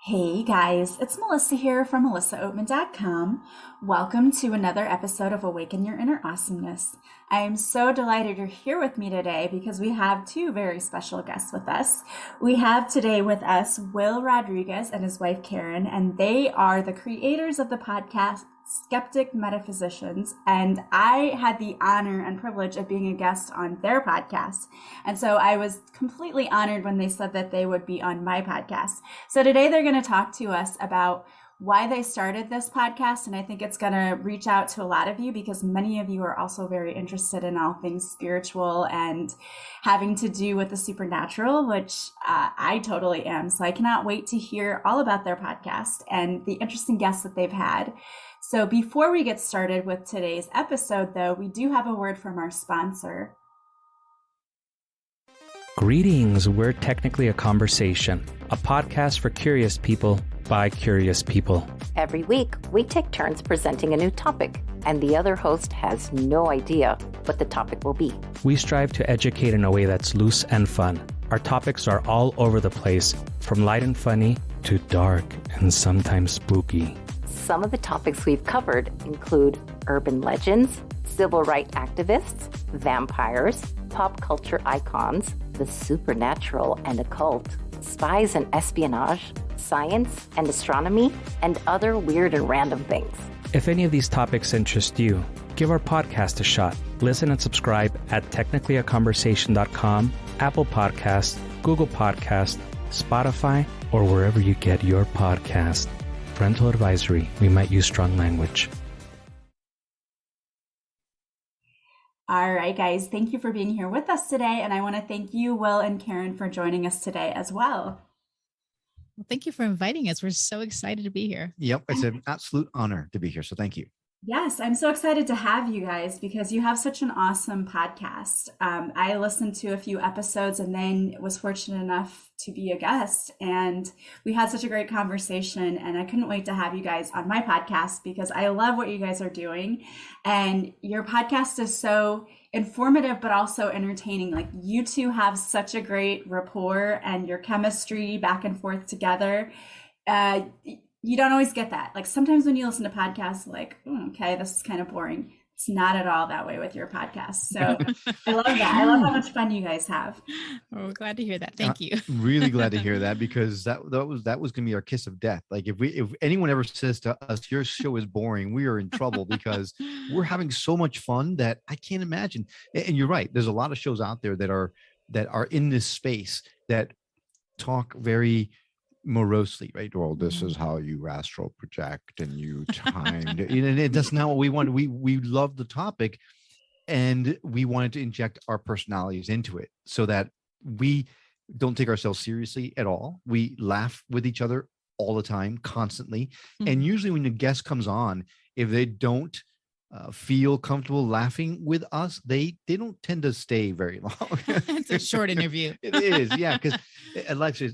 Hey guys, it's Melissa here from melissaoatman.com. Welcome to another episode of Awaken Your Inner Awesomeness. I am so delighted you're here with me today because we have two very special guests with us. We have today with us Will Rodriguez and his wife Karen, and they are the creators of the podcast Skeptic, Metaphysicians, and I had the honor and privilege of being a guest on their podcast. And so I was completely honored when they said that they would be on my podcast. So today they're going to talk to us about why they started this podcast, and I think it's going to reach out to a lot of you because many of you are also very interested in all things spiritual and having to do with the supernatural, which I totally am. So I cannot wait to hear all about their podcast and the interesting guests that they've had. So before we get started with today's episode, though, we do have a word from our sponsor. Greetings, we're Technically a Conversation, a podcast for curious people by curious people. Every week, we take turns presenting a new topic, and the other host has no idea what the topic will be. We strive to educate in a way that's loose and fun. Our topics are all over the place, from light and funny to dark and sometimes spooky. Some of the topics we've covered include urban legends, civil rights activists, vampires, pop culture icons, the supernatural and occult, spies and espionage, science and astronomy, and other weird and random things. If any of these topics interest you, give our podcast a shot. Listen and subscribe at technicallyaconversation.com, Apple Podcasts, Google Podcasts, Spotify, or wherever you get your podcast. Parental advisory, we might use strong language. All right, guys, thank you for being here with us today. And I want to thank you, Will and Karen, for joining us today as well. Well, thank you for inviting us. We're so excited to be here. Yep, it's an absolute honor to be here. So thank you. Yes, I'm so excited to have you guys because you have such an awesome podcast. I listened to a few episodes and then was fortunate enough to be a guest, and we had such a great conversation, and I couldn't wait to have you guys on my podcast because I love what you guys are doing, and your podcast is so informative but also entertaining. Like, you two have such a great rapport and your chemistry back and forth together. You don't always get that. Like, sometimes when you listen to podcasts, like, okay, this is kind of boring. It's not at all that way with your podcast. So I love that. I love how much fun you guys have. Oh, glad to hear that. Thank you. Really glad to hear that, because that was going to be our kiss of death. Like, if anyone ever says to us, your show is boring, we are in trouble because we're having so much fun that I can't imagine. And you're right. There's a lot of shows out there that are in this space that talk very morosely, right? Well, this is how you astral project and you timed it. And that's not what we want. We love the topic, and we wanted to inject our personalities into it so that we don't take ourselves seriously at all. We laugh with each other all the time, constantly. Mm-hmm. And usually when a guest comes on, if they don't feel comfortable laughing with us, they don't tend to stay very long. It's a short interview. It is, yeah, because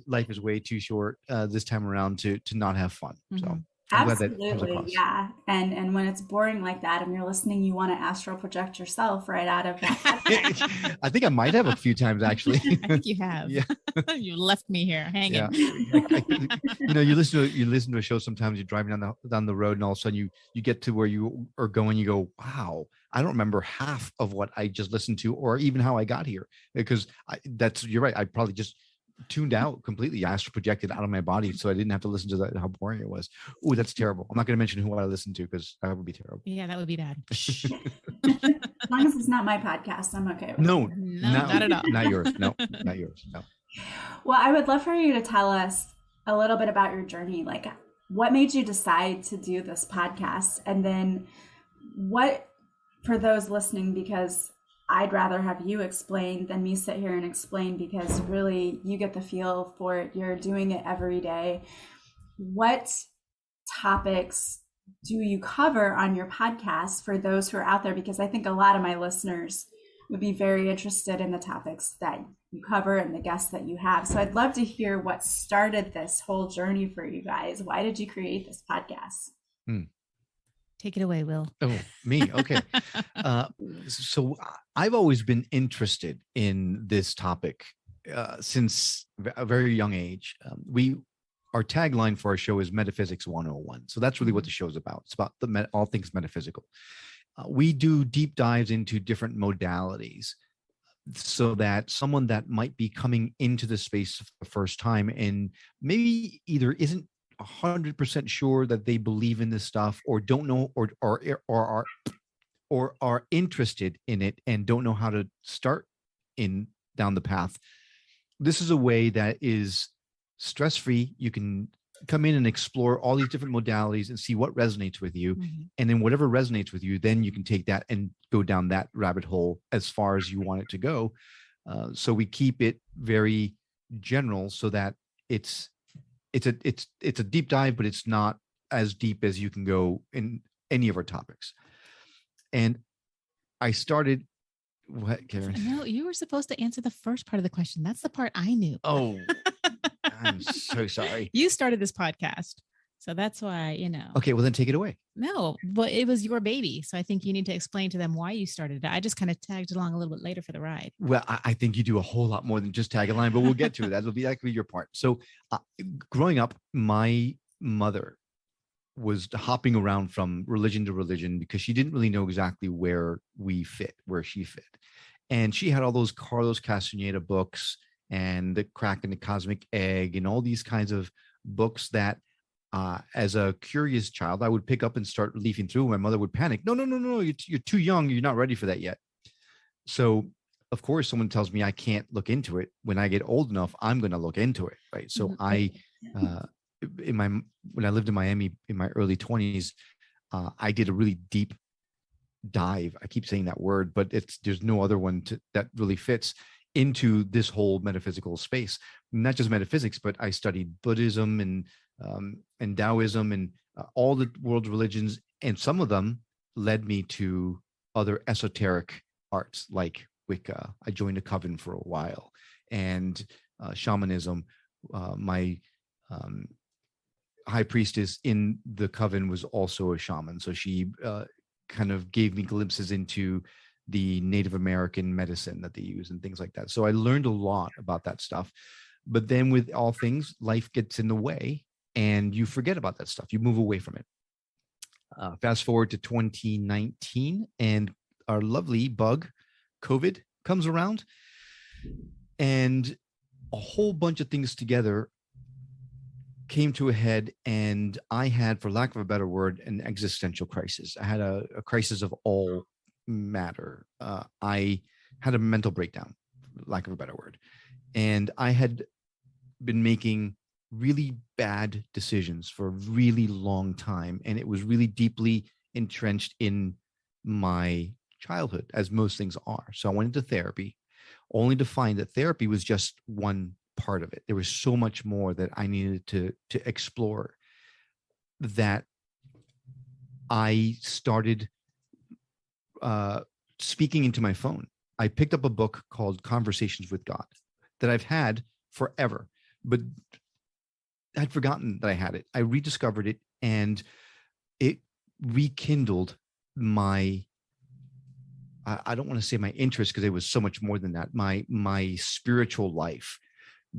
life is way too short this time around to not have fun. So I'm glad that comes absolutely, across. yeah. And when it's boring like that and you're listening, you want to astral project yourself right out of that. I think I might have a few times, actually. I think you have. Yeah. You left me here hanging. Yeah. You listen to a show sometimes. You're driving down the road, and all of a sudden you get to where you are going. You go, wow, I don't remember half of what I just listened to, or even how I got here. Because you're right. I probably just tuned out completely. I astral projected out of my body, so I didn't have to listen to that, how boring it was. Oh, that's terrible. I'm not going to mention who I listened to because that would be terrible. Yeah, that would be bad. As long as it's not my podcast, I'm okay with No, it. Not at all. Not yours. No, not yours. No. Well, I would love for you to tell us a little bit about your journey. Like, what made you decide to do this podcast? And then what, for those listening, because I'd rather have you explain than me sit here and explain, because really you get the feel for it. You're doing it every day. What topics do you cover on your podcast for those who are out there? Because I think a lot of my listeners would be very interested in the topics that you cover and the guests that you have. So I'd love to hear what started this whole journey for you guys. Why did you create this podcast? Take it away, Will. Oh, me. Okay. So I've always been interested in this topic since a very young age. our tagline for our show is Metaphysics 101. So that's really what the show is about. It's about all things metaphysical. We do deep dives into different modalities so that someone that might be coming into the space for the first time and maybe either isn't 100% sure that they believe in this stuff, or don't know, or are interested in it and don't know how to start down the path. This is a way that is stress-free. You can come in and explore all these different modalities and see what resonates with you. And then whatever resonates with you, then you can take that and go down that rabbit hole as far as you want it to go. So we keep it very general so that it's a deep dive, but it's not as deep as you can go in any of our topics. And I started, what, Karen? No, you were supposed to answer the first part of the question. That's the part I knew. Oh, I'm so sorry. You started this podcast. So that's why, Okay, well then take it away. No, but it was your baby. So I think you need to explain to them why you started it. I just kind of tagged along a little bit later for the ride. Well, I think you do a whole lot more than just tag a line, but we'll get to it. That could be your part. So growing up, my mother was hopping around from religion to religion because she didn't really know exactly where she fit. And she had all those Carlos Castaneda books and The Crack in the Cosmic Egg and all these kinds of books that as a curious child, I would pick up and start leafing through. My mother would panic. No, you're too young. You're not ready for that yet. So of course, someone tells me I can't look into it. When I get old enough, I'm going to look into it. Right. So when I lived in Miami in my early 20s, I did a really deep dive. I keep saying that word, but there's no other one that really fits into this whole metaphysical space. Not just metaphysics, but I studied Buddhism and Taoism and all the world's religions, and some of them led me to other esoteric arts like Wicca. I joined a coven for a while, and shamanism. My high priestess in the coven was also a shaman, so she kind of gave me glimpses into the Native American medicine that they use and things like that. So I learned a lot about that stuff. But then with all things, life gets in the way and you forget about that stuff. You move away from it. Fast forward to 2019 and our lovely bug, COVID, comes around, and a whole bunch of things together came to a head, and I had, for lack of a better word, an existential crisis. I had a crisis of all matter. I had a mental breakdown, lack of a better word. And I had been making really bad decisions for a really long time. And it was really deeply entrenched in my childhood, as most things are. So I went into therapy, only to find that therapy was just one part of it. There was so much more that I needed to explore, that I started speaking into my phone. I picked up a book called Conversations with God that I've had forever, but I'd forgotten that I had it. I rediscovered it, and it rekindled my, I don't want to say my interest, because it was so much more than that, my spiritual life,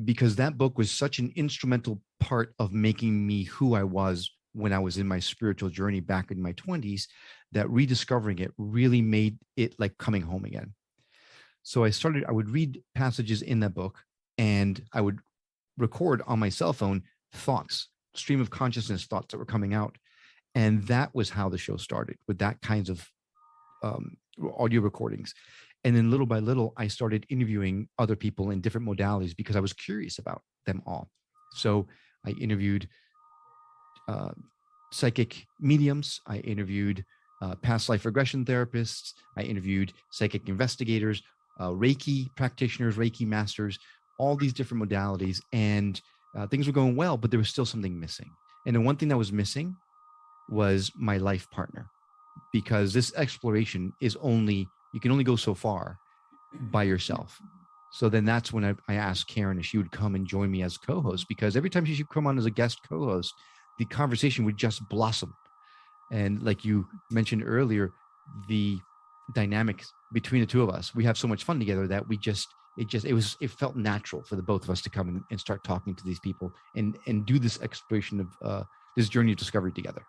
because that book was such an instrumental part of making me who I was when I was in my spiritual journey back in my 20s, that rediscovering it really made it like coming home again. So I would read passages in that book, and I would record on my cell phone thoughts, stream of consciousness thoughts that were coming out. And that was how the show started, with that kinds of audio recordings. And then little by little, I started interviewing other people in different modalities because I was curious about them all. So I interviewed psychic mediums. I interviewed past life regression therapists. I interviewed psychic investigators, Reiki practitioners, Reiki masters, all these different modalities. And things were going well, but there was still something missing. And the one thing that was missing was my life partner, because this exploration is you can only go so far by yourself. So then that's when I asked Karen if she would come and join me as co-host, because every time she should come on as a guest co-host, the conversation would just blossom. And like you mentioned earlier, the dynamics between the two of us, we have so much fun together that we just it felt natural for the both of us to come and start talking to these people and do this exploration of this journey of discovery together.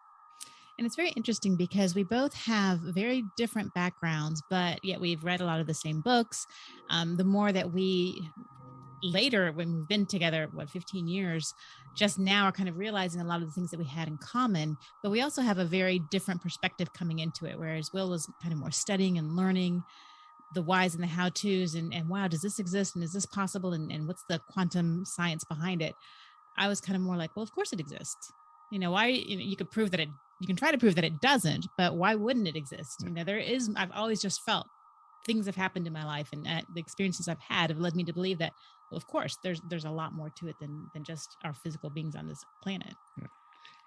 And it's very interesting because we both have very different backgrounds, but yet we've read a lot of the same books. The more that we later, when we've been together, 15 years, just now are kind of realizing a lot of the things that we had in common, but we also have a very different perspective coming into it. Whereas Will was kind of more studying and learning the whys and the how-tos and wow, does this exist? And is this possible? And what's the quantum science behind it? I was kind of more like, well, of course it exists. Why, you could prove that you can try to prove that it doesn't, but why wouldn't it exist? I've always just felt things have happened in my life, and the experiences I've had have led me to believe that, well, of course, there's a lot more to it than just our physical beings on this planet. Yeah.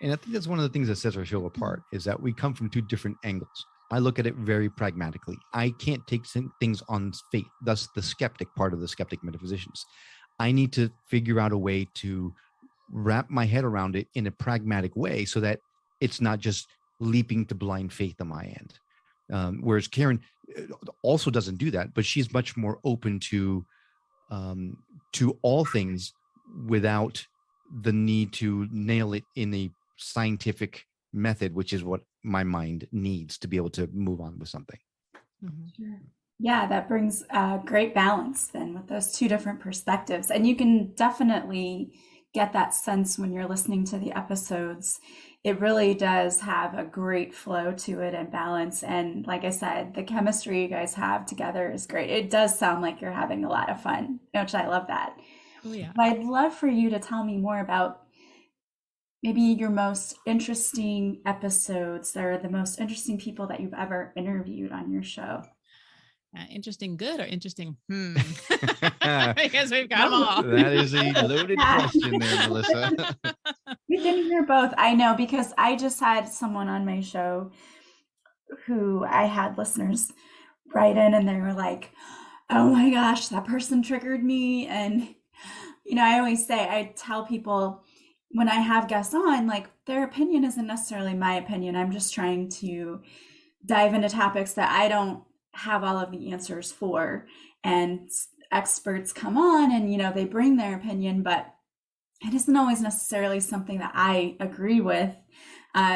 And I think that's one of the things that sets our show apart is that we come from two different angles. I look at it very pragmatically. I can't take things on faith. Thus the skeptic part of the Skeptic Metaphysicians. I need to figure out a way to wrap my head around it in a pragmatic way so that it's not just leaping to blind faith on my end. Whereas Karen also doesn't do that, but she's much more open to all things without the need to nail it in a scientific method, which is what my mind needs to be able to move on with something. Mm-hmm. Sure. Yeah, that brings a great balance then with those two different perspectives. And you can definitely get that sense when you're listening to the episodes. It really does have a great flow to it and balance. And like I said, the chemistry you guys have together is great. It does sound like you're having a lot of fun, which I love that. Oh, yeah. But I'd love for you to tell me more about maybe your most interesting episodes or the most interesting people that you've ever interviewed on your show. Interesting good or interesting because we've got them all. That is a loaded question there, Melissa. We can hear both. I know, because I just had someone on my show who I had listeners write in and they were like, oh my gosh, that person triggered me. And I always say, I tell people when I have guests on, like, their opinion isn't necessarily my opinion. I'm just trying to dive into topics that I don't have all of the answers for, and experts come on and they bring their opinion, but it isn't always necessarily something that I agree with.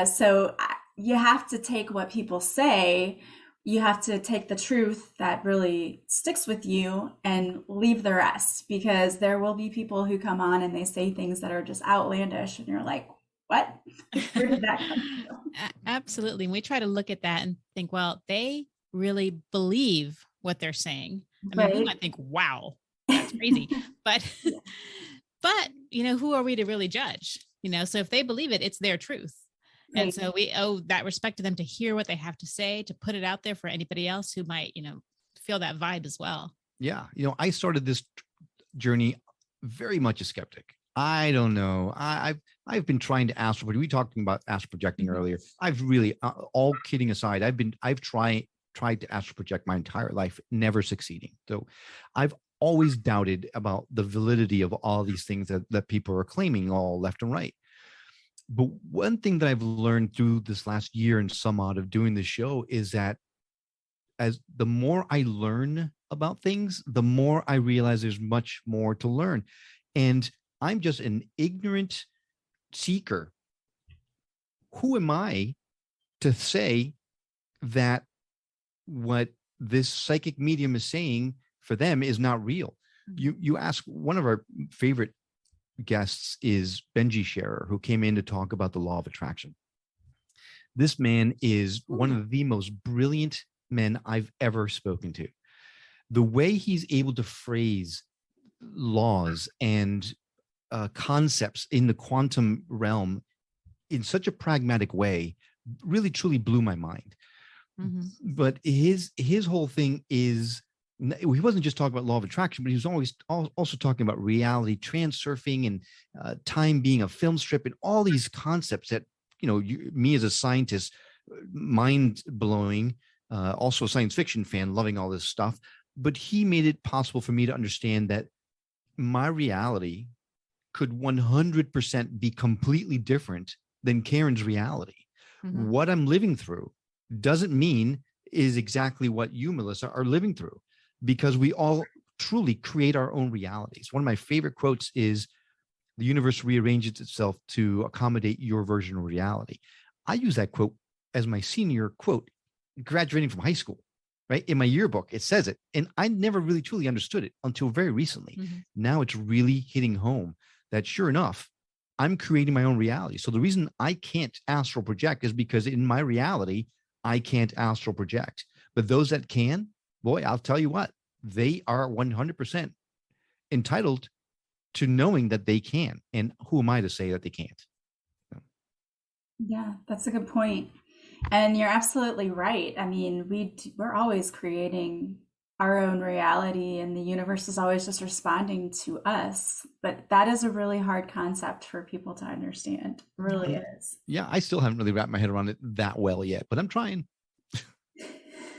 So you have to take what people say, you have to take the truth that really sticks with you and leave the rest, because there will be people who come on and they say things that are just outlandish and you're like, what? Where did that come from? Absolutely. And we try to look at that and think, well, they really believe what they're saying. I mean, we might think, wow, that's crazy. But who are we to really judge? So if they believe it, it's their truth. Right. And so we owe that respect to them to hear what they have to say, to put it out there for anybody else who might, feel that vibe as well. Yeah. I started this journey very much a skeptic. I don't know. I've been trying to astral project. We talked about astral projecting earlier. I've really, all kidding aside, I've tried to astral project my entire life, never succeeding. So I've always doubted about the validity of all these things that people are claiming all left and right. But one thing that I've learned through this last year and some odd of doing this show is that as the more I learn about things, the more I realize there's much more to learn. And I'm just an ignorant seeker. Who am I to say that what this psychic medium is saying for them is not real? You ask, one of our favorite guests is Benji Scherer, who came in to talk about the law of attraction. This man is one of the most brilliant men I've ever spoken to. The way he's able to phrase laws and concepts in the quantum realm in such a pragmatic way really truly blew my mind. Mm-hmm. But his whole thing is, he wasn't just talking about law of attraction, but he was always also talking about reality, transurfing, and time being a film strip, and all these concepts that, me as a scientist, mind blowing, also a science fiction fan, loving all this stuff. But he made it possible for me to understand that my reality could 100% be completely different than Karen's reality. Mm-hmm. What I'm living through doesn't mean is exactly what you, Melissa, are living through, because we all truly create our own realities. One of my favorite quotes is, the universe rearranges itself to accommodate your version of reality. I use that quote as my senior quote, graduating from high school, right? In my yearbook, it says it. And I never really truly understood it until very recently. Now it's really hitting home that sure enough, I'm creating my own reality. So the reason I can't astral project is because in my reality, I can't astral project. But those that can, boy, I'll tell you what, they are 100% entitled to knowing that they can. And who am I to say that they can't? Yeah, that's a good point. And you're absolutely right. I mean, we're always creating our own reality, and the universe is always just responding to us. But that is a really hard concept for people to understand. It really is. Yeah, I still haven't really wrapped my head around it that well yet, but I'm trying.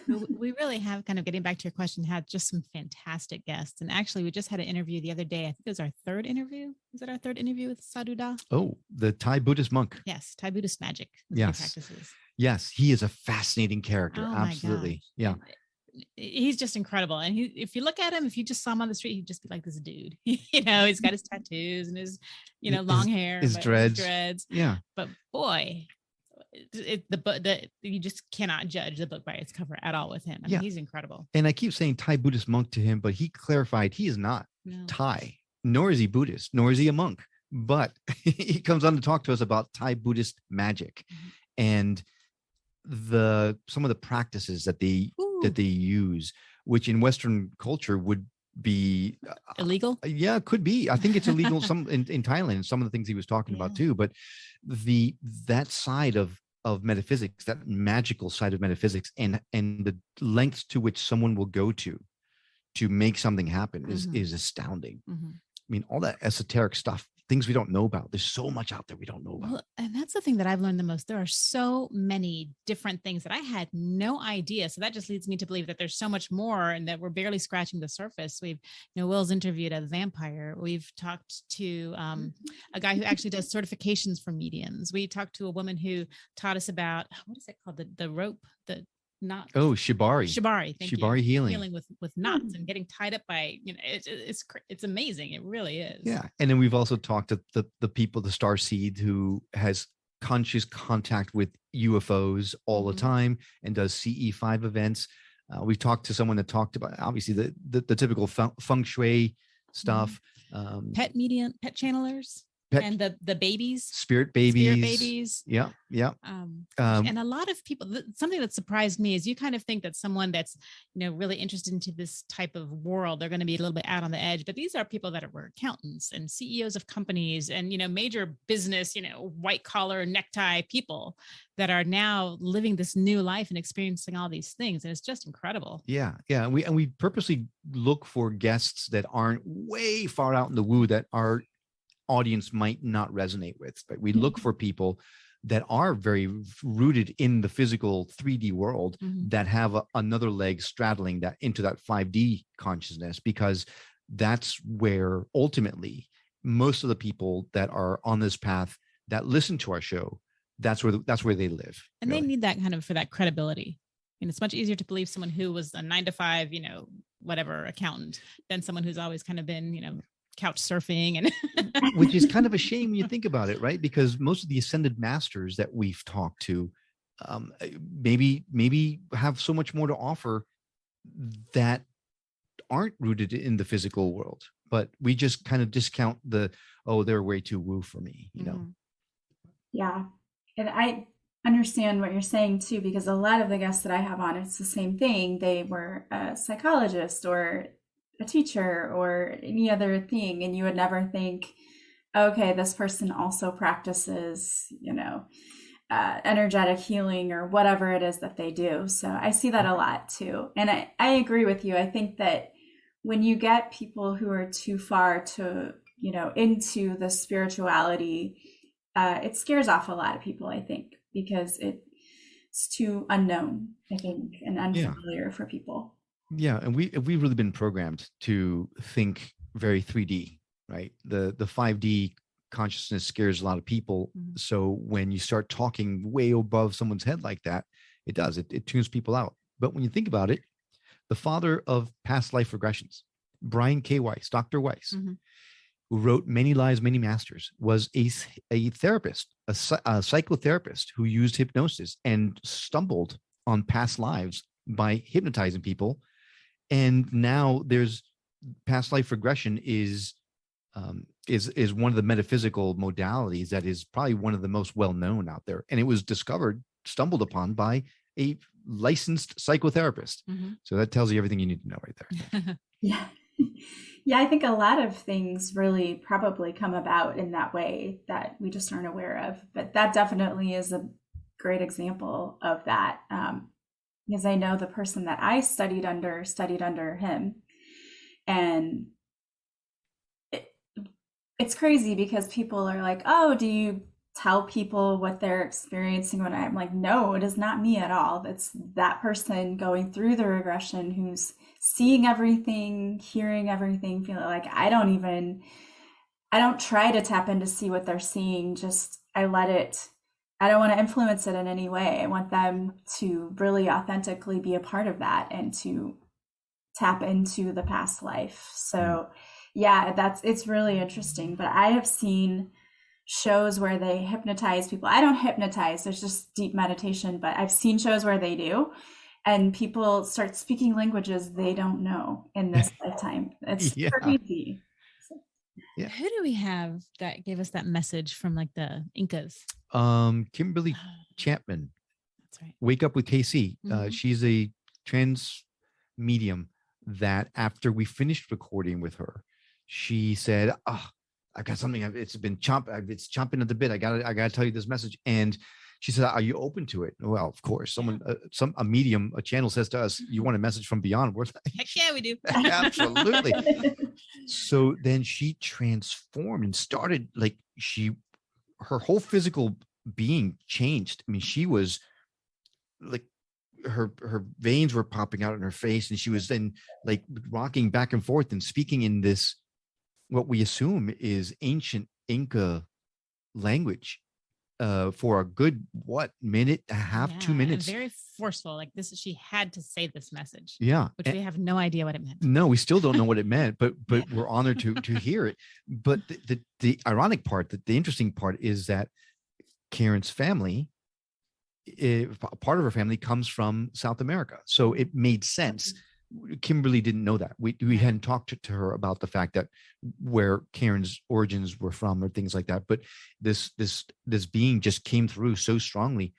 We really have, kind of getting back to your question, had just some fantastic guests. And actually, we just had an interview the other day. I think it was our third interview. Was it our third interview with Saruda? Oh, the Thai Buddhist monk. Yes, Thai Buddhist magic. Yes. Practices. Yes, he is a fascinating character. Oh, absolutely. Yeah. He's just incredible. And if you look at him, if you just saw him on the street, he'd just be like this dude. He's got his tattoos and his, long hair, his dreads. Yeah. But boy, you just cannot judge the book by its cover at all with him. I mean, he's incredible. And I keep saying Thai Buddhist monk to him, but he clarified he is not Thai, nor is he Buddhist, nor is he a monk. But he comes on to talk to us about Thai Buddhist magic and some of the practices that they use, which in Western culture would be illegal. Yeah, it could be. I think it's illegal some in Thailand, some of the things he was talking about too. But that side of metaphysics, that magical side of metaphysics, and the lengths to which someone will go to make something happen is astounding. I mean, all that esoteric stuff, things we don't know about. There's so much out there we don't know about. Well, and that's the thing that I've learned the most. There are so many different things that I had no idea. So that just leads me to believe that there's so much more and that we're barely scratching the surface. Will's interviewed a vampire. We've talked to a guy who actually does certifications for mediums. We talked to a woman who taught us about, what is it called? The rope, knots. Oh, shibari. Thank Shibari you. healing with knots and getting tied up by, it's amazing. It really is. Yeah. And then we've also talked to the people, the star seed, who has conscious contact with UFOs all the time and does CE5 events. We've talked to someone that talked about obviously the typical feng shui stuff. Pet channelers. And the babies, spirit babies. Yeah. And a lot of people, something that surprised me is you kind of think that someone that's, really interested into this type of world, they're going to be a little bit out on the edge, but these are people that were accountants and CEOs of companies and, major business, white collar necktie people that are now living this new life and experiencing all these things. And it's just incredible. Yeah. And we purposely look for guests that aren't way far out in the woo, that our audience might not resonate with, but we look for people that are very rooted in the physical 3D world that have another leg straddling that into that 5D consciousness, because that's where ultimately most of the people that are on this path that listen to our show, that's where they live. And really, they need that kind of for that credibility. And it's much easier to believe someone who was a 9-to-5, whatever accountant than someone who's always kind of been, couch surfing and which is kind of a shame when you think about it, right? Because most of the ascended masters that we've talked to maybe have so much more to offer that aren't rooted in the physical world, but we just kind of discount they're way too woo for me, Yeah. And I understand what you're saying too, because a lot of the guests that I have on, it's the same thing. They were a psychologist or a teacher or any other thing, and you would never think, okay, this person also practices energetic healing or whatever it is that they do. So I see that a lot too, and I agree with you. I think that when you get people who are too far to into the spirituality, it scares off a lot of people, I think, because it's too unknown, I think, and unfamiliar for people. Yeah, and we've really been programmed to think very 3D, right? The 5D consciousness scares a lot of people. So when you start talking way above someone's head like that, it tunes people out. But when you think about it, the father of past life regressions, Brian K. Weiss, Dr. Weiss, Mm-hmm. who wrote Many Lives, Many Masters, was a therapist, a psychotherapist who used hypnosis and stumbled on past lives by hypnotizing people. And now there's past life regression is one of the metaphysical modalities that is probably one of the most well-known out there. And it was stumbled upon by a licensed psychotherapist. Mm-hmm. So that tells you everything you need to know right there. Yeah. Yeah, I think a lot of things really probably come about in that way that we just aren't aware of. But that definitely is a great example of that. Because I know the person that I studied under him. And it's crazy because people are like, oh, do you tell people what they're experiencing? When I'm like, no, it is not me at all. It's that person going through the regression who's seeing everything, hearing everything, feeling like I don't try to tap in to see what they're seeing. Just I don't want to influence it in any way. I want them to really authentically be a part of that and to tap into the past life. So yeah, it's really interesting. But I have seen shows where they hypnotize people. I don't hypnotize, there's just deep meditation, but I've seen shows where they do. And people start speaking languages they don't know in this lifetime. It's crazy. Yeah. Who do we have that gave us that message from like the Incas? Kimberly Chapman. That's right. Wake Up with KC. Mm-hmm. She's a trans medium that after we finished recording with her, she said, "Oh, I've got something. It's chomping at the bit. I gotta tell you this message." And she said, "Are you open to it?" Well, of course. Someone, a medium, a channel says to us, "You want a message from beyond?" We're like, Heck yeah, we do. Absolutely. So then she transformed and started her whole physical being changed. I mean, she was like, her veins were popping out in her face, and she was then like rocking back and forth and speaking in this, what we assume is ancient Inca language. For a good minute and a half, 2 minutes. Very forceful. Like this, she had to say this message. Yeah, which we have no idea what it meant. No, we still don't know what it meant, but we're honored to hear it. But the ironic part, the interesting part, is that Karen's family, part of her family, comes from South America, so it made sense. Kimberly didn't know that. We hadn't talked to her about the fact that where Karen's origins were from or things like that. But this being just came through so strongly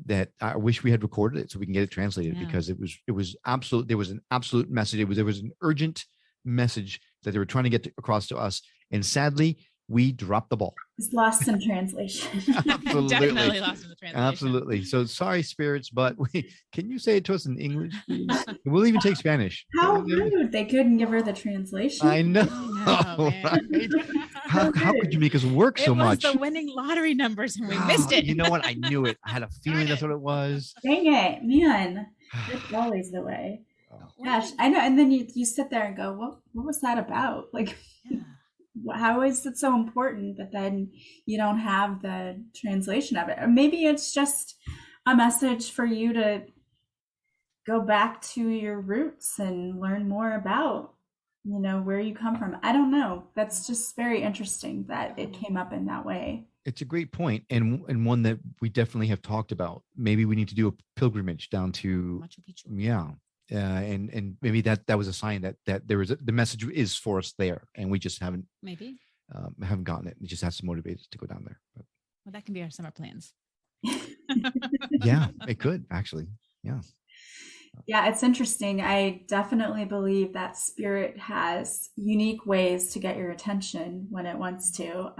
that I wish we had recorded it so we can get it translated, because it was absolute. There was an absolute message. There was an urgent message that they were trying to get across to us, and sadly, we dropped the ball. It's lost in translation. Absolutely. Definitely lost in the translation. Absolutely. So sorry, spirits, but can you say it to us in English, please? We'll even take Spanish. How rude. They couldn't give her the translation. I know. Right? How could you make us work so much? It was the winning lottery numbers and we missed it. You know what? I knew it. I had a feeling that's what it was. Dang it, man. It's always the way. Gosh, I know. And then you sit there and go, what was that about? Like, how is it so important? But then you don't have the translation of it. Or maybe it's just a message for you to go back to your roots and learn more about, where you come from. I don't know. That's just very interesting that it came up in that way. It's a great point, and one that we definitely have talked about. Maybe we need to do a pilgrimage down to Machu Picchu. Yeah. And maybe that was a sign that there was the message is for us there, and we just haven't gotten it. It just has to motivate us to go down there. Well, that can be our summer plans. Yeah, it could actually. Yeah. Yeah, it's interesting. I definitely believe that spirit has unique ways to get your attention when it wants to,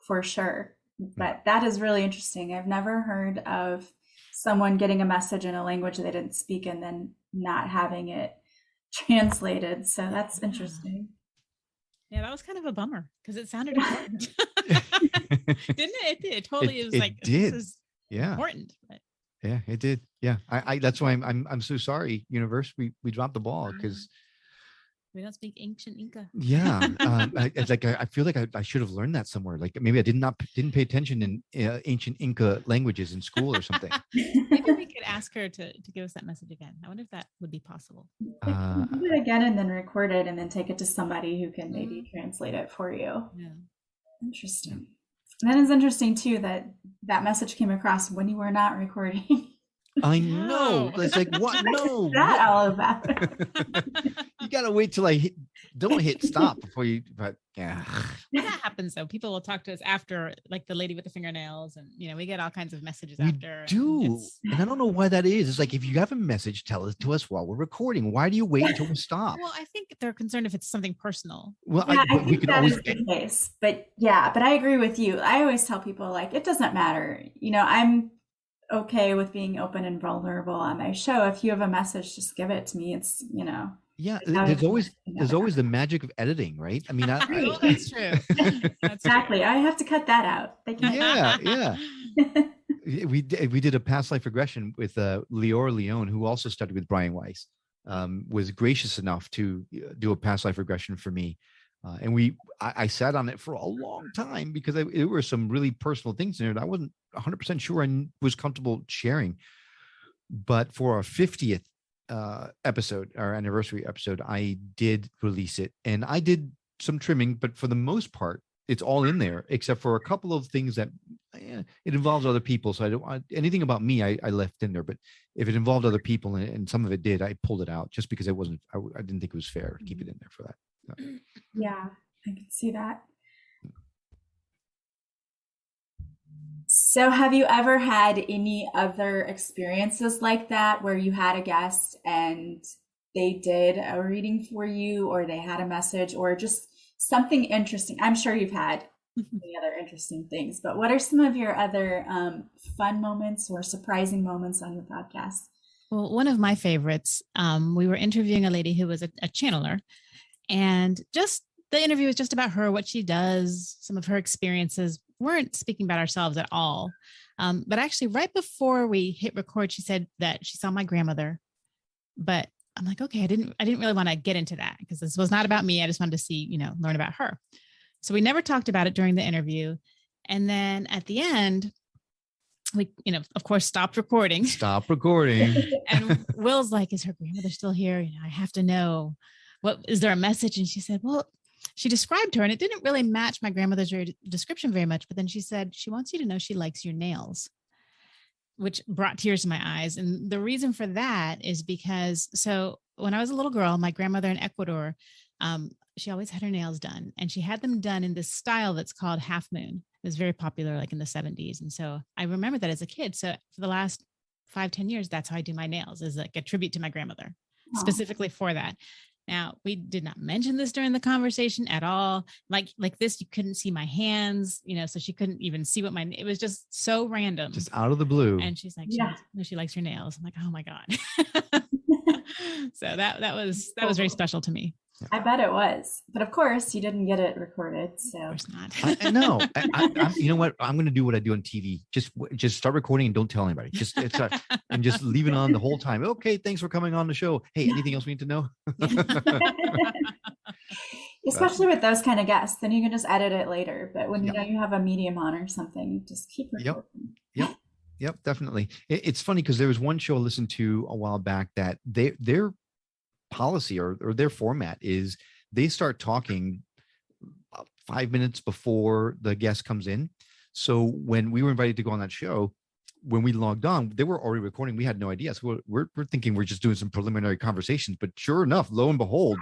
for sure. But that is really interesting. I've never heard of someone getting a message in a language they didn't speak and then not having it translated. So that's interesting. Yeah, that was kind of a bummer because it sounded important. Didn't it? It totally was like, did. This is yeah. important. But. Yeah, it did. Yeah. I that's why I'm so sorry, universe. We dropped the ball because We don't speak ancient Inca. Yeah. It's like, I feel like I should have learned that somewhere. Like maybe I didn't pay attention in ancient Inca languages in school or something. Maybe we could ask her to give us that message again. I wonder if that would be possible. Do it again and then record it and then take it to somebody who can maybe translate it for you. Yeah. Interesting. And then it's interesting too that message came across when you were not recording. I know. It's like, what? No. What's that all about? You gotta wait till don't hit stop before you. But yeah, That happens though. People will talk to us after, like the lady with the fingernails, and we get all kinds of messages we after. do, and I don't know why that is. It's like, if you have a message, tell it to us while we're recording. Why do you wait until we stop? Well, I think they're concerned if it's something personal. Well, yeah, I we think can that always. is the case. But I agree with you. I always tell people, like, it doesn't matter. I'm okay with being open and vulnerable on my show. If you have a message, just give it to me. It's Yeah, there's always the magic of editing, right? I mean, Oh, that's true. That's exactly. true. I have to cut that out. They can yeah. We did a past life regression with Leora Leone, who also studied with Brian Weiss. Was gracious enough to do a past life regression for me, and I sat on it for a long time because there were some really personal things in there that I wasn't 100% sure I was comfortable sharing. But for our 50th episode, our anniversary episode, I did release it, and I did some trimming, but for the most part, it's all in there except for a couple of things that it involves other people. So I don't want anything about me. I left in there, but if it involved other people and some of it did, I pulled it out just because it wasn't. I didn't think it was fair to keep it in there for that. So. Yeah, I can see that. So have you ever had any other experiences like that where you had a guest and they did a reading for you, or they had a message, or just something interesting? I'm sure you've had many other interesting things, but what are some of your other fun moments or surprising moments on your podcast? Well, one of my favorites, we were interviewing a lady who was a channeler, and just the interview was just about her, what she does, some of her experiences. Weren't speaking about ourselves at all. But actually right before we hit record, she said that she saw my grandmother, but I'm like, okay, I didn't really want to get into that because this was not about me. I just wanted to see, learn about her. So we never talked about it during the interview. And then at the end, we, of course, stopped recording. Stop recording. And Will's like, is her grandmother still here? I have to know. Is there a message? And she said, well, she described her and it didn't really match my grandmother's description very much. But then she said, she wants you to know she likes your nails, which brought tears to my eyes. And the reason for that is because, so when I was a little girl, my grandmother in Ecuador, she always had her nails done, and she had them done in this style that's called half moon. It was very popular like in the 70s. And so I remember that as a kid. So for the last 5-10 years, that's how I do my nails, is like a tribute to my grandmother, specifically for that. Now, we did not mention this during the conversation at all. Like this, you couldn't see my hands, so she couldn't even see it was just so random. Just out of the blue. And she's like, she likes your nails. I'm like, oh my God. So that was very special to me. I bet it was, but of course you didn't get it recorded. So of course not. I know. You know what? I'm going to do what I do on TV. Just start recording and don't tell anybody. And just leave it on the whole time. Okay, thanks for coming on the show. Hey, anything else we need to know? Especially with those kind of guests, then you can just edit it later. But when you have a medium on or something, you just keep recording. Yep, definitely. It's funny because there was one show I listened to a while back that their policy or their format is they start talking 5 minutes before the guest comes in. So when we were invited to go on that show, when we logged on, they were already recording. We had no idea. So we're thinking we're just doing some preliminary conversations, but sure enough, lo and behold,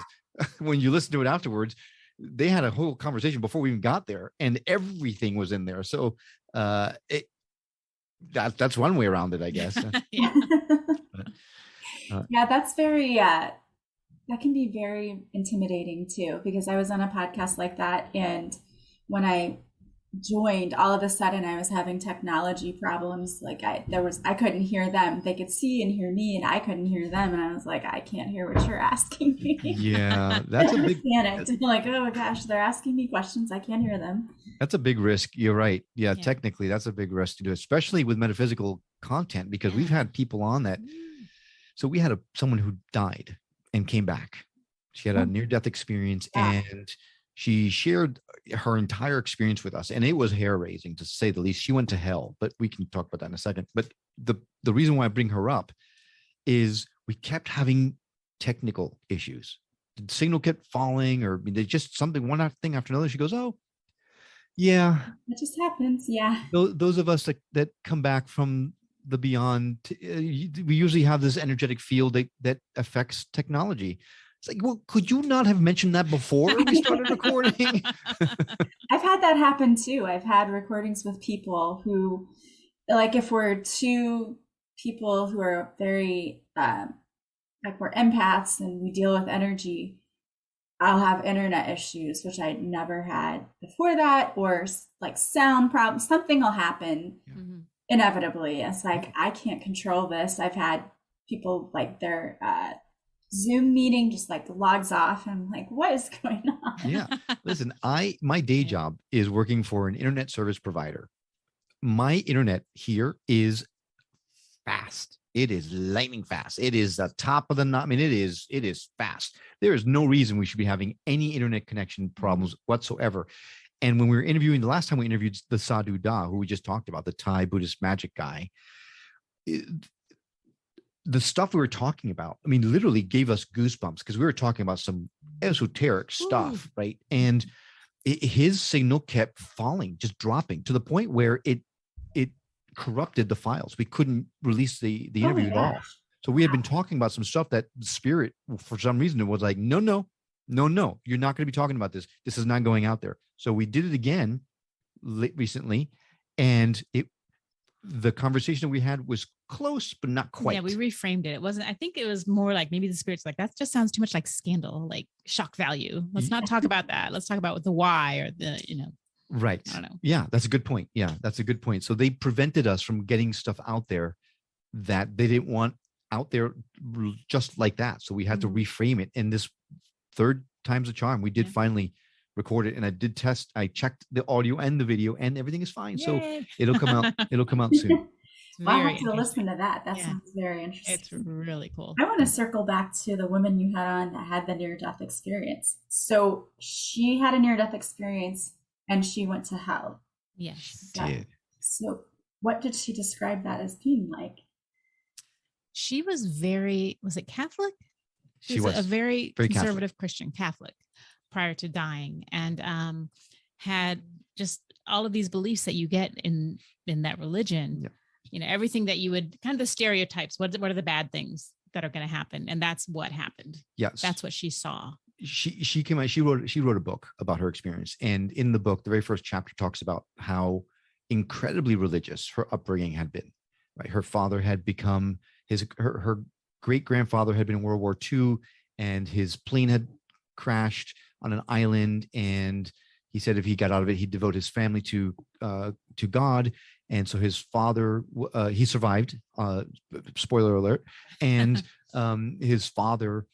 when you listen to it afterwards, they had a whole conversation before we even got there, and everything was in there. So that's one way around it, I guess. Yeah, that's very that can be very intimidating too, because I was on a podcast like that, and when I joined, all of a sudden I was having technology problems. Like I couldn't hear them. They could see and hear me, and I couldn't hear them, and I was like, I can't hear what you're asking me. Yeah, that's a big panicked. Like, oh my gosh, they're asking me questions, I can't hear them. That's a big risk. You're right. Yeah, technically that's a big risk to do, especially with metaphysical content, because we've had people on that. So we had someone who died and came back, She had a near-death experience, and she shared her entire experience with us, and it was hair-raising, to say the least. She went to hell, but we can talk about that in a second. But the reason why I bring her up is we kept having technical issues. The signal kept falling, or they just something, one thing after another. She goes, "Oh, yeah, It just happens." Yeah. those of us that come back from the beyond, we usually have this energetic field that affects technology. It's like, well, could you not have mentioned that before we started recording? I've had that happen too. I've had recordings with people who, like, if we're two people who are very, like, we're empaths and we deal with energy, I'll have internet issues, which I never had before that, or like sound problems. Something will happen inevitably. It's like, I can't control this. I've had people, like, their Zoom meeting just like logs off. And I'm like, what is going on? Yeah. Listen, my day job is working for an internet service provider. My internet here is fast. It is lightning fast. It is the top of the knot. I mean, it is fast. There is no reason we should be having any internet connection problems whatsoever. And when we were interviewing, the last time we interviewed the Saruda, who we just talked about, the Thai Buddhist magic guy, the stuff we were talking about, I mean, literally gave us goosebumps, because we were talking about some esoteric stuff, right? And his signal kept falling, just dropping, to the point where it corrupted the files. We couldn't release the interview at all. So we had been talking about some stuff that the spirit, for some reason, it was like, no, you're not going to be talking about this. This is not going out there. So we did it again recently, and the conversation that we had was close, but not quite. Yeah, we reframed it. It wasn't, I think it was more like, maybe the spirit's like, that just sounds too much like scandal, like shock value. Let's not talk about that. Let's talk about the why, or the, Right. I don't know. Yeah, that's a good point. Yeah, that's a good point. So they prevented us from getting stuff out there that they didn't want out there just like that. So we had to reframe it. And this third time's a charm. We did finally record it, and I did test. I checked the audio and the video, and everything is fine. Yay. So it'll come out. It'll come out soon. Well, I have to listen to that. That sounds very interesting. It's really cool. I want to circle back to the woman you had on that had the near-death experience. So she had a near-death experience, and she went to hell. Yes. Did. So what did she describe that as being like? She was was it Catholic? She was a very conservative Catholic. Christian Catholic prior to dying, and had just all of these beliefs that you get in that religion. Yeah. Everything that you would, kind of the stereotypes. What are the bad things that are going to happen? And that's what happened. Yes. That's what she saw. She came out, she wrote a book about her experience. And in the book, the very first chapter talks about how incredibly religious her upbringing had been, right? Her father had become her great grandfather had been in World War II, and his plane had crashed on an island. And he said if he got out of it, he'd devote his family to God. And so his father, he survived, spoiler alert. And his father,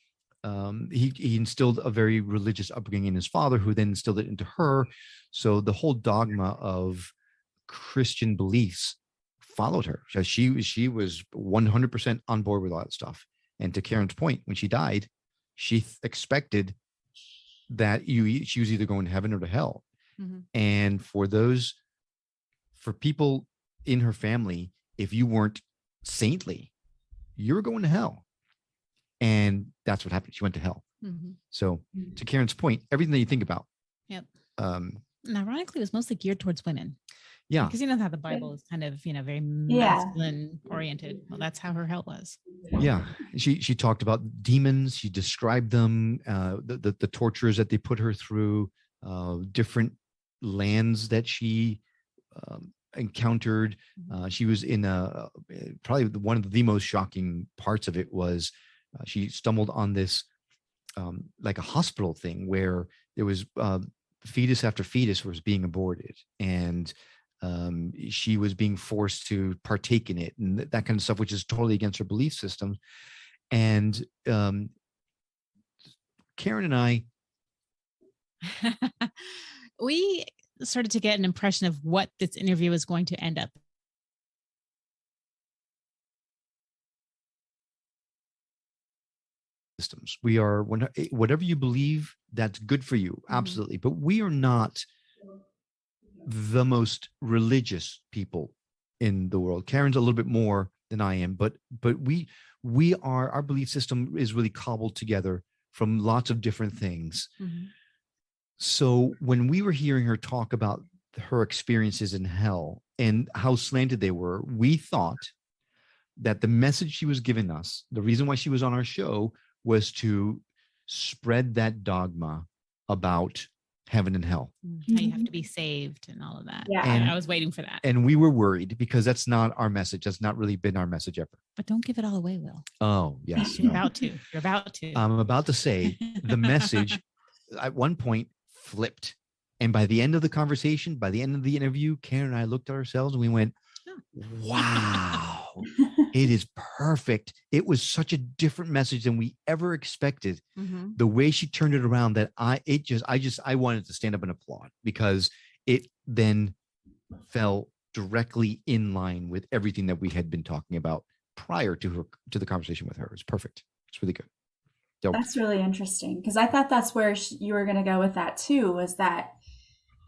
he instilled a very religious upbringing in his father, who then instilled it into her. So the whole dogma of Christian beliefs followed her. So she was 100% on board with all that stuff. And to Karen's point, when she died, she expected that she was either going to heaven or to hell. And for people in her family, if you weren't saintly, you were going to hell. And that's what happened. She went to hell. So to Karen's point, everything that you think about. Yep. And ironically, it was mostly geared towards women. Yeah. Because how the Bible is kind of, very masculine oriented. Well, that's how her hell was. Yeah. She talked about demons. She described them, the tortures that they put her through, different lands that she encountered. She was in probably one of the most shocking parts of it was she stumbled on this like a hospital thing where there was fetus after fetus was being aborted, and she was being forced to partake in it and that kind of stuff, which is totally against her belief system. And Karen and I, we started to get an impression of what this interview is going to end up systems. We are, whatever you believe, that's good for you. Absolutely. But we are not the most religious people in the world. Karen's a little bit more than I am, but we are, our belief system is really cobbled together from lots of different things. So when we were hearing her talk about her experiences in hell and how slanted they were, we thought that the message she was giving us, the reason why she was on our show, was to spread that dogma about heaven and hell. How you have to be saved and all of that. Yeah. And I was waiting for that. And we were worried because that's not our message. That's not really been our message ever. But don't give it all away, Will. Oh, yes. You're about to. You're about to. I'm about to say the message at one point flipped. And by the end of the conversation, by the end of the interview, Karen and I looked at ourselves and we went, wow, it is perfect. It was such a different message than we ever expected. The way she turned it around, that I wanted to stand up and applaud, because it then fell directly in line with everything that we had been talking about prior to the conversation with her. It's perfect. It's really good. So, that's really interesting, because I thought that's where you were going to go with that too, was that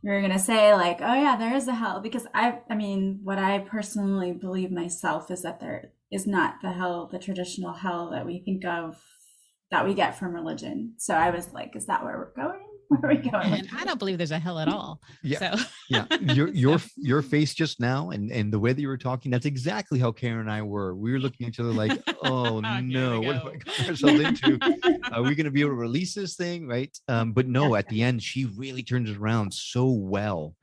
you were going to say like, oh yeah, there is a hell, because I mean, what I personally believe myself is that there is not the hell, the traditional hell that we think of, that we get from religion. So I was like, is that where we're going? Where are we going? And I don't believe there's a hell at all. Yeah. So. Yeah. Your face just now and the way that you were talking, that's exactly how Karen and I were. We were looking at each other like, oh no, what have I got ourselves into? Are we going to be able to release this thing? Right. But no, at the end, she really turns it around so well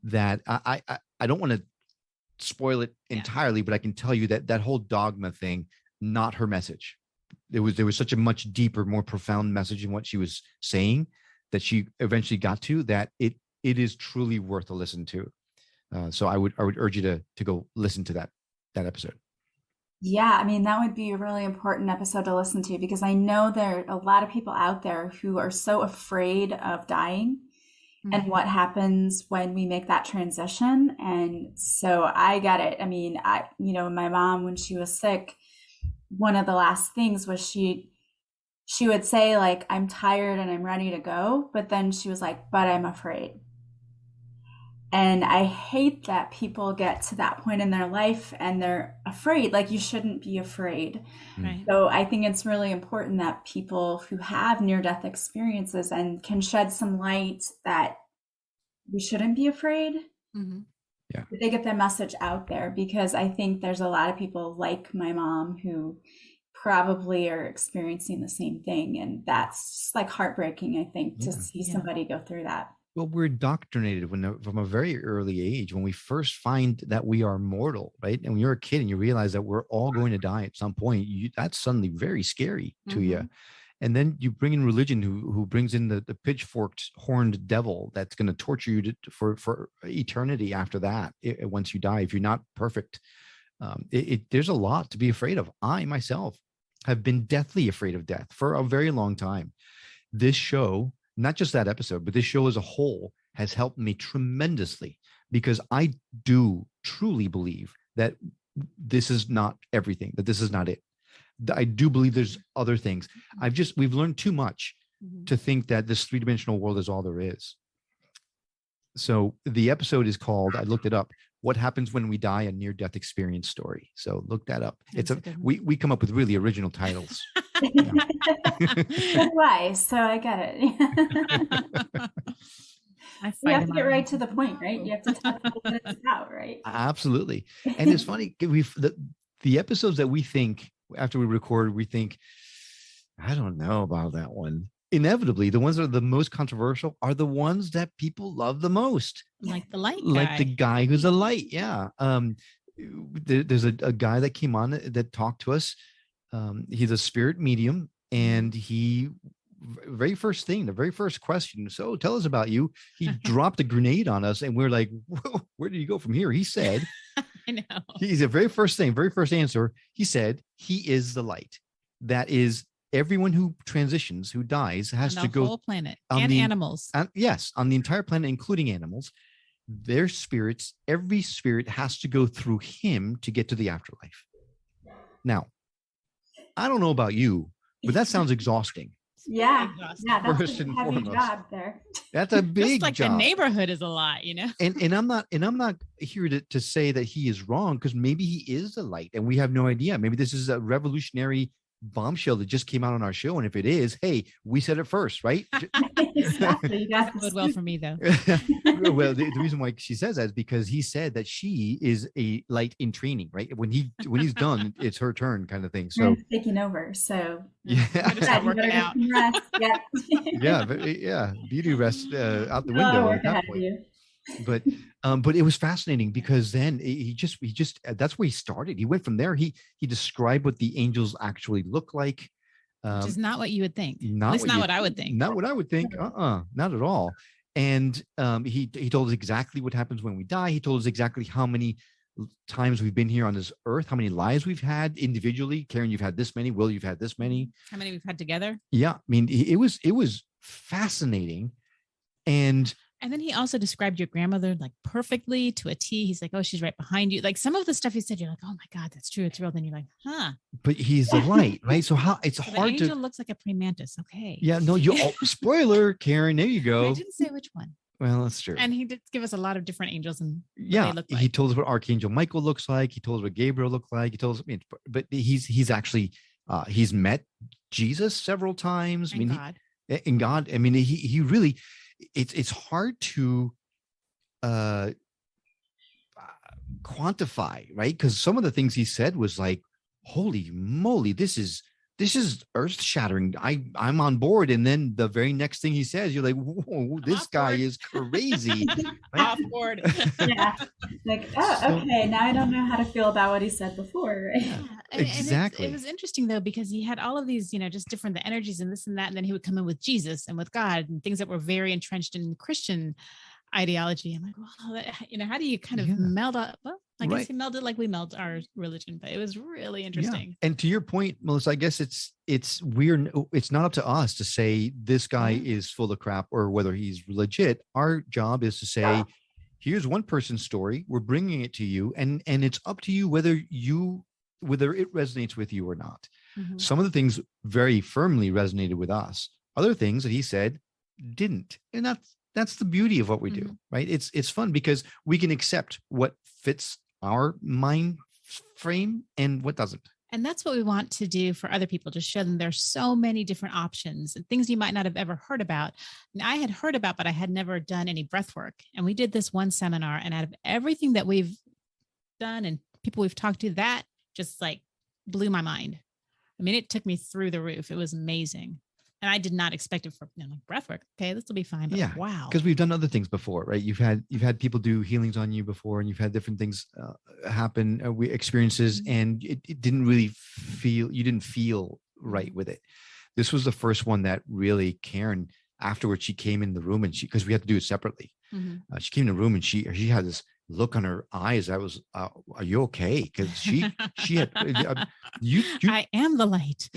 that I don't want to spoil it entirely, but I can tell you that whole dogma thing, not her message. There was such a much deeper, more profound message in what she was saying that she eventually got to, that it is truly worth a listen to. So I would urge you to go listen to that episode. Yeah, I mean, that would be a really important episode to listen to, because I know there are a lot of people out there who are so afraid of dying and what happens when we make that transition. And so I get it. I mean, my mom, when she was sick, one of the last things was she would say like, I'm tired and I'm ready to go. But then she was like, but I'm afraid. And I hate that people get to that point in their life and they're afraid. Like, you shouldn't be afraid. Right. So I think it's really important that people who have near-death experiences and can shed some light that we shouldn't be afraid. Yeah. They get their message out there, because I think there's a lot of people like my mom who probably are experiencing the same thing. And that's just like heartbreaking, I think, to see somebody go through that. Well, we're indoctrinated from a very early age, when we first find that we are mortal, right? And when you're a kid and you realize that we're all going to die at some point, that's suddenly very scary to you. And then you bring in religion, who brings in the pitchforked horned devil that's going to torture you for eternity after that, once you die, if you're not perfect. There's a lot to be afraid of. I myself have been deathly afraid of death for a very long time. This show, not just that episode, but this show as a whole, has helped me tremendously, because I do truly believe that this is not everything, that this is not it. I do believe there's other things. We've learned too much to think that this three-dimensional world is all there is. So the episode is called, I looked it up, What Happens When We Die, a Near-Death Experience Story. So look that up. We come up with really original titles. That's why. So I get it. You have to get right to the point, right? You have to tell people that it's out, right? Absolutely. And it's funny, the episodes that we think, after we record, we think, I don't know about that one. Inevitably, the ones that are the most controversial are the ones that people love the most. Like the light guy. Like the guy who's a light. Yeah. There's a guy that came on that talked to us. He's a spirit medium, and the very first question, so tell us about you. He dropped a grenade on us, and we're like, where did you go from here? He said, I know. He's the very first answer. He said, he is the light. That is, everyone who transitions, who dies, has to go on the whole planet and animals. Yes, on the entire planet, including animals. Their spirits, every spirit has to go through him to get to the afterlife. Now, I don't know about you, but that sounds exhausting. Yeah. Yeah. That's First a and heavy foremost. job there. That's a big Just like job. the neighborhood is a lot, you know? And I'm not here to say that he is wrong, because maybe he is the light and we have no idea. Maybe this is a revolutionary bombshell that just came out on our show. And if it is, hey, we said it first, right? Exactly. You got Good well for me though. Well, the reason why she says that is because he said that she is a light in training, right? When he's done, it's her turn, kind of thing. So taking over. So yeah, Start working out. Yeah. yeah, beauty rest out the No window work at that ahead of point. you. But it was fascinating, because then he just that's where he started. He went from there. He described what the angels actually look like. Which is not what you would think. Not At least what not you- what I would think. Not what I would think. Not at all. And he told us exactly what happens when we die. He told us exactly how many times we've been here on this earth, how many lives we've had individually. Karen, you've had this many. Will, you've had this many. How many we've had together? Yeah, I mean, it was fascinating. And then he also described your grandmother like perfectly to a T. He's like, oh, she's right behind you. Like some of the stuff he said, you're like, oh my God, that's true. It's real. Then you're like, huh. but he's the light, right? So how it's So the hard angel to. looks like a pre-mantis. Okay. Yeah, no, spoiler, Karen. There you I go. didn't say which one. Well, that's true. And he did give us a lot of different angels and what Yeah, they look like. he told us what Archangel Michael looks like. He told us what Gabriel looked like. He told us, but he's actually he's met Jesus several times. And God. In God, I mean, he really, it's hard to quantify, right? Because some of the things he said was like, holy moly, this is earth shattering. I'm on board. And then the very next thing he says, you're like, whoa, this guy is crazy. Off board. Yeah. Like, oh, okay. Now I don't know how to feel about what he said before. Right? Yeah. Exactly. It was interesting though, because he had all of these, just different the energies and this and that. And then he would come in with Jesus and with God and things that were very entrenched in Christian ideology. I'm like, well, how do you kind of meld up? Well, I guess he melded like we meld our religion, but it was really interesting. Yeah. And to your point, Melissa, I guess it's weird. It's not up to us to say this guy is full of crap or whether he's legit. Our job is to say, here's one person's story. We're bringing it to you, and it's up to you whether it resonates with you or not. Mm-hmm. Some of the things very firmly resonated with us. Other things that he said didn't, and that's the beauty of what we do, right? It's fun because we can accept what fits our mind frame and what doesn't. And that's what we want to do for other people, to show them there's so many different options and things you might not have ever heard about. And I had heard about, but I had never done any breath work. And we did this one seminar, and out of everything that we've done and people we've talked to, that just like blew my mind. I mean, it took me through the roof. It was amazing. And I did not expect it for like breath work. Okay, this will be fine. But wow. Because we've done other things before, right? You've had people do healings on you before, and you've had different things happen, experiences, and it didn't really feel, you didn't feel right with it. This was the first one that really, Karen, afterwards, she came in the room, and because we had to do it separately. She came in the room and she had this look on her eyes. I was, are you okay? Because she had, you I am the light.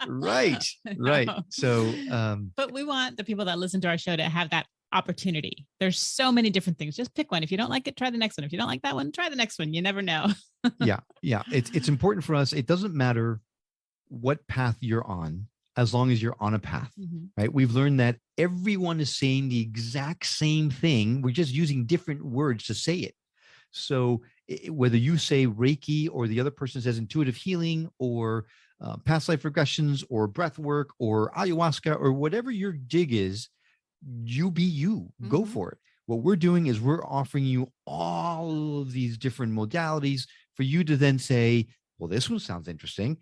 right. So, but we want the people that listen to our show to have that opportunity. There's so many different things. Just pick one. If you don't like it, try the next one. If you don't like that one, try the next one. You never know. yeah. It's important for us. It doesn't matter what path you're on, as long as you're on a path, right? We've learned that everyone is saying the exact same thing. We're just using different words to say it. So whether you say Reiki or the other person says intuitive healing or past life regressions or breath work or ayahuasca or whatever your jig is, you be you, go for it. What we're doing is we're offering you all of these different modalities for you to then say, well, this one sounds interesting.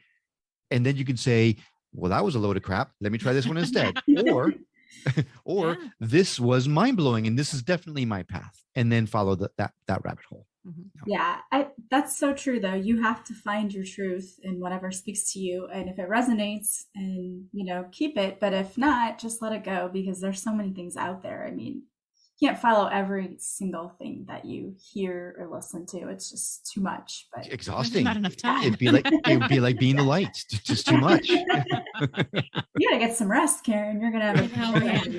And then you can say, well, that was a load of crap. Let me try this one instead. Or this was mind blowing, and this is definitely my path. And then follow that rabbit hole. Yeah, that's so true, though. You have to find your truth in whatever speaks to you. And if it resonates, and keep it. But if not, just let it go, because there's so many things out there. I mean, can't follow every single thing that you hear or listen to. It's just too much. But Exhausting. Not enough time. It would be like being the light. It's just too much. You gotta get some rest, Karen. You're gonna have Oh, man.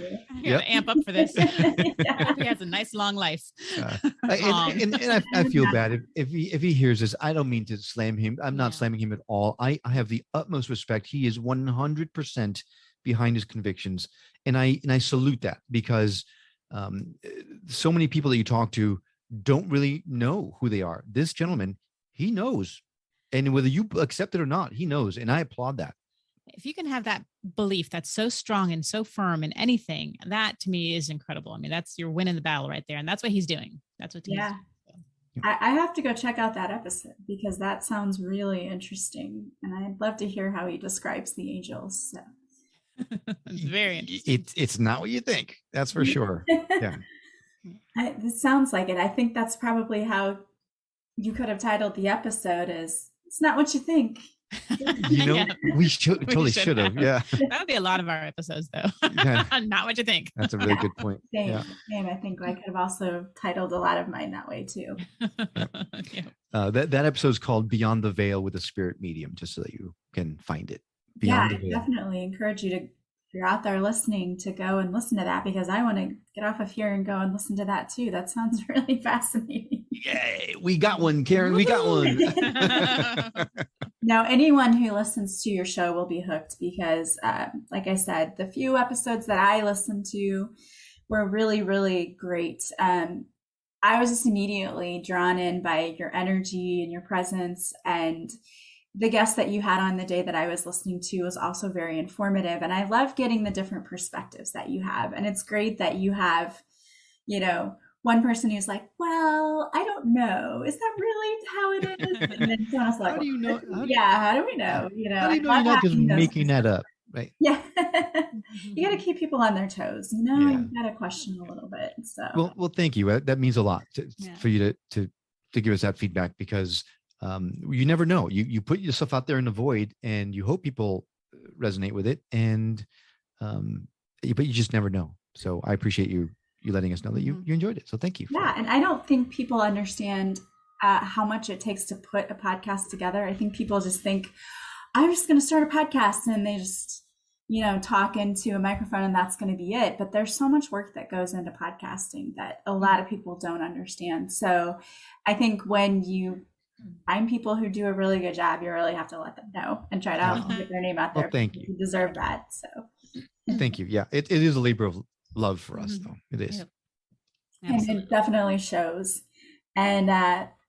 You gotta amp up for this. He has a nice long life. And I feel bad if he hears this. I don't mean to slam him. I'm not slamming him at all. I have the utmost respect. He is 100% behind his convictions, and I salute that, because so many people that you talk to don't really know who they are. This gentleman, he knows, and whether you accept it or not, he knows, and I applaud that. If you can have that belief that's so strong and so firm in anything, that to me is incredible. I mean, that's you're winning the battle right there, and that's what he's doing. That's what he's doing. I have to go check out that episode, because that sounds really interesting, and I'd love to hear how he describes the angels. So. It's very interesting. It's not what you think. That's for sure. Yeah. It sounds like it. I think that's probably how you could have titled the episode, is "It's not what you think." We totally should have. Yeah. That would be a lot of our episodes, though. Not what you think. That's a really good point. Same. I think I could have also titled a lot of mine that way too. That episode is called "Beyond the Veil with a Spirit Medium," just so that you can find it. Beyond the Veil. I definitely encourage you to, if you're out there listening, to go and listen to that, because I want to get off of here and go and listen to that too. That sounds really fascinating. Yay! We got one, Karen. We got one. Now, anyone who listens to your show will be hooked, because, like I said, the few episodes that I listened to were really, really great. I was just immediately drawn in by your energy and your presence, and the guest that you had on the day that I was listening to was also very informative. And I love getting the different perspectives that you have. And it's great that you have, one person who's like, well, I don't know. Is that really how it is? And then someone's like, how do you know? How do we know? How do you know you're not just making that up? Right. Yeah. You got to keep people on their toes, you got to question a little bit. So, well, thank you. That means a lot for you to give us that feedback, because you never know. You put yourself out there in the void, and you hope people resonate with it, and but you just never know. So I appreciate you letting us know that you enjoyed it. So thank you. Yeah, and I don't think people understand how much it takes to put a podcast together. I think people just think, I'm just going to start a podcast, and they just talk into a microphone, and that's going to be it. But there's so much work that goes into podcasting that a lot of people don't understand. So I think when you find people who do a really good job, you really have to let them know and try to get their name out there. Well, thank you. You deserve that. So thank you. Yeah, it is a labor of love for us, though. It is. Yep. And it definitely shows. And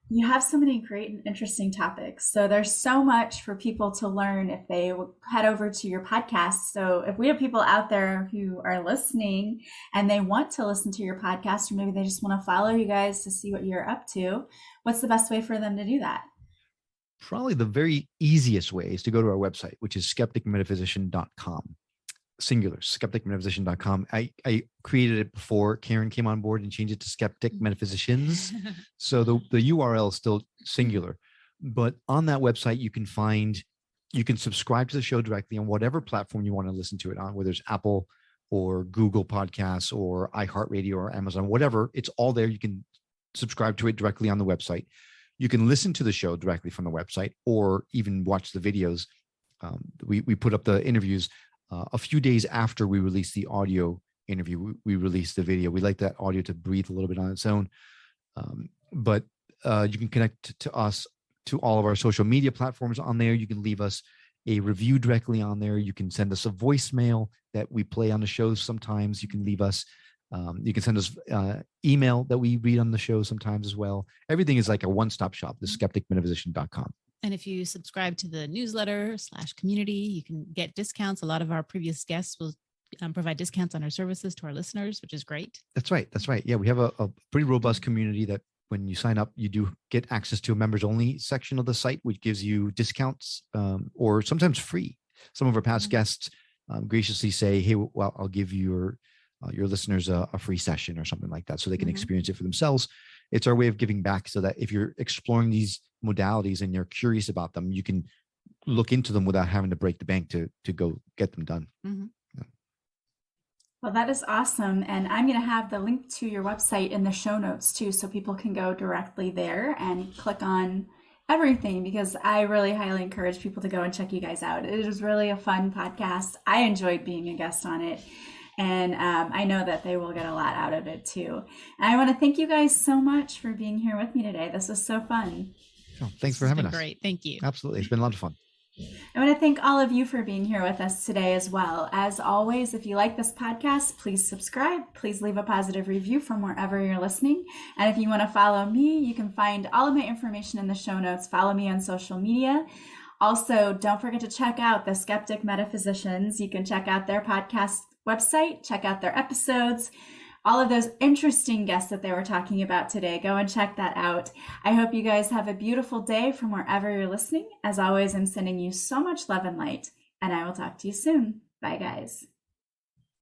you have so many great and interesting topics. So there's so much for people to learn if they head over to your podcast. So if we have people out there who are listening and they want to listen to your podcast, or maybe they just want to follow you guys to see what you're up to, what's the best way for them to do that? Probably the very easiest way is to go to our website, which is skepticmetaphysician.com. Singular, skepticmetaphysician.com. I created it before Karen came on board and changed it to Skeptic Metaphysicians. So the URL is still singular. But on that website, you can subscribe to the show directly on whatever platform you want to listen to it on, whether it's Apple or Google Podcasts or iHeartRadio or Amazon, whatever. It's all there. You can subscribe to it directly on the website. You can listen to the show directly from the website, or even watch the videos. We put up the interviews a few days after we release the audio interview. We release the video. We like that audio to breathe a little bit on its own. But you can connect to us to all of our social media platforms on there. You can leave us a review directly on there. You can send us a voicemail that we play on the shows sometimes. You can leave us, you can send us email that we read on the show sometimes as well. Everything is like a one-stop shop, the skepticmetaphysician.com. And if you subscribe to the newsletter /community, you can get discounts. A lot of our previous guests will provide discounts on our services to our listeners, which is great. That's right. Yeah, we have a pretty robust community that when you sign up, you do get access to a members only section of the site, which gives you discounts or sometimes free. Some of our past guests graciously say, hey, well, I'll give your listeners a free session or something like that, so they can experience it for themselves. It's our way of giving back, so that if you're exploring these modalities and you're curious about them, you can look into them without having to break the bank to go get them done. Well, Well, that is awesome. And I'm going to have the link to your website in the show notes too, so people can go directly there and click on everything, because I really highly encourage people to go and check you guys out. It is really a fun podcast. I enjoyed being a guest on it. And I know that they will get a lot out of it too. And I want to thank you guys so much for being here with me today. This was so fun. Oh, thanks for having us. Great. Thank you. Absolutely. It's been a lot of fun. I want to thank all of you for being here with us today as well. As always, if you like this podcast, please subscribe. Please leave a positive review from wherever you're listening. And if you want to follow me, you can find all of my information in the show notes. Follow me on social media. Also, don't forget to check out the Skeptic Metaphysicians. You can check out their podcast website, check out their episodes, all of those interesting guests that they were talking about today. Go and check that out. I hope you guys have a beautiful day from wherever you're listening. As always, I'm sending you so much love and light, and I will talk to you soon. Bye, guys.